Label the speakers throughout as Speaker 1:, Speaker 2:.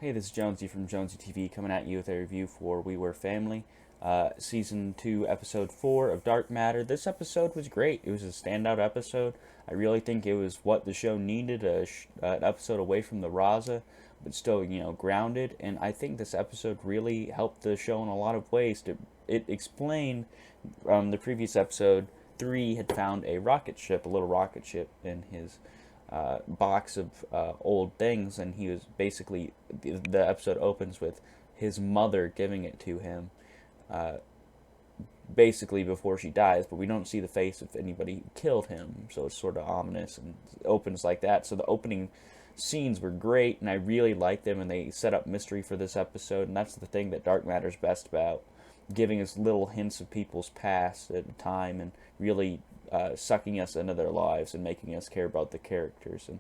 Speaker 1: Hey, this is Jonesy from Jonesy TV coming at you with a review for We Were Family, Season 2, Episode 4 of Dark Matter. This episode was great. It was a standout episode. I really think it was what the show needed, an episode away from the Raza, but still, grounded. And I think this episode really helped the show in a lot of ways. It explained the previous episode, 3 had found a rocket ship, a little rocket ship, in his box of old things, and he was basically the episode opens with his mother giving it to him, basically before she dies. But we don't see the face of anybody who killed him, so it's sort of ominous and opens like that. So the opening scenes were great, and I really liked them, and they set up mystery for this episode. And that's the thing that Dark Matter's best about, giving us little hints of people's past at the time, and really sucking us into their lives and making us care about the characters. And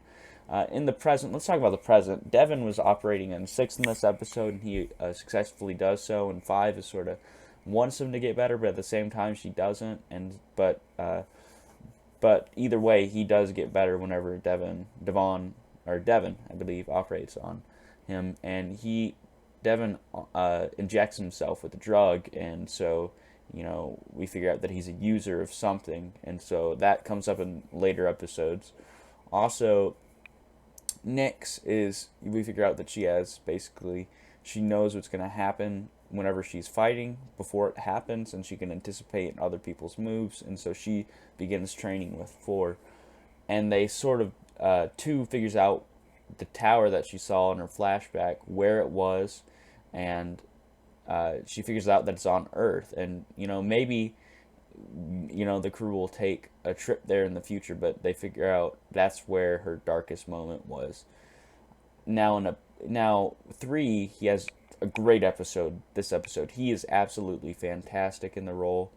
Speaker 1: in the present, let's talk about the present. Devon was operating in 6 in this episode, and he successfully does so. And 5 is sort of wants him to get better, but at the same time she doesn't. And but either way, he does get better whenever Devon, I believe, operates on him, and Devon injects himself with a drug, and so we figure out that he's a user of something, and so that comes up in later episodes. Also, we figure out that she knows what's going to happen whenever she's fighting before it happens, and she can anticipate other people's moves, and so she begins training with 4, and they sort of, 2 figures out the tower that she saw in her flashback, where it was, and she figures out that it's on Earth, and maybe the crew will take a trip there in the future, but they figure out that's where her darkest moment was. Now 3, he has a great episode. This episode, he is absolutely fantastic in the role.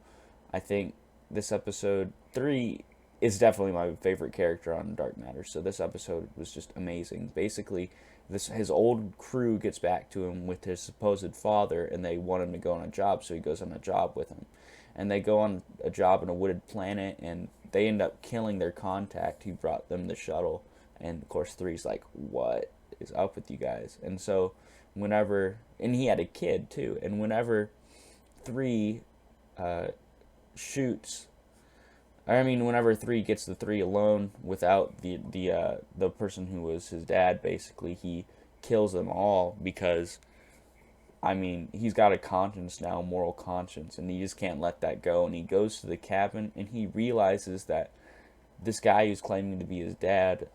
Speaker 1: I think this episode 3 is definitely my favorite character on Dark Matter. So this episode was just amazing. Basically, his old crew gets back to him with his supposed father, and they want him to go on a job, so he goes on a job with him. And they go on a job in a wooded planet, and they end up killing their contact who brought them the shuttle. And of course, 3's like, what is up with you guys? And so and he had a kid too, and whenever 3 shoots, whenever 3 gets the 3 alone without the person who was his dad, basically, he kills them all because, he's got a conscience now, a moral conscience, and he just can't let that go. And he goes to the cabin, and he realizes that this guy who's claiming to be his dad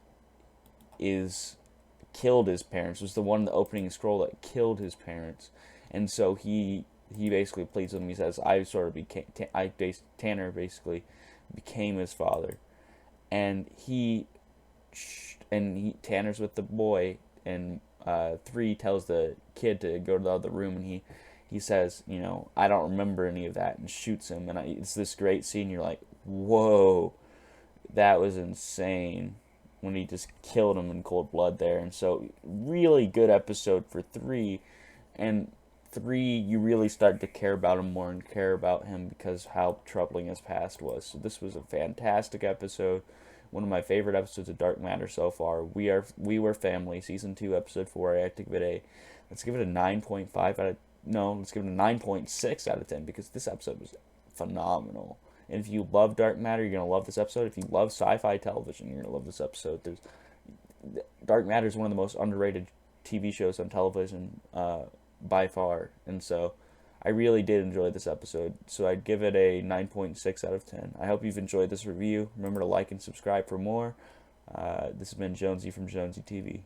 Speaker 1: killed his parents, was the one in the opening scroll that killed his parents. And so he basically pleads with him. He says, Tanner basically became his father, and Tanner's with the boy, and 3 tells the kid to go to the other room, and he says, I don't remember any of that, and shoots him. And it's this great scene. You're like, whoa, that was insane, when he just killed him in cold blood there. And so really good episode for 3, and 3, you really start to care about him more and care about him because how troubling his past was. So this was a fantastic episode, one of my favorite episodes of Dark Matter so far. We Were Family, Season 2, Episode 4. Let's give it a 9.6 out of 10, because this episode was phenomenal. And if you love Dark Matter, you're going to love this episode. If you love sci-fi television, you're going to love this episode. Dark Matter is one of the most underrated TV shows on television, by far, and so I really did enjoy this episode, so I'd give it a 9.6 out of 10. I hope you've enjoyed this review. Remember to like and subscribe for more. This has been Jonesy from Jonesy TV.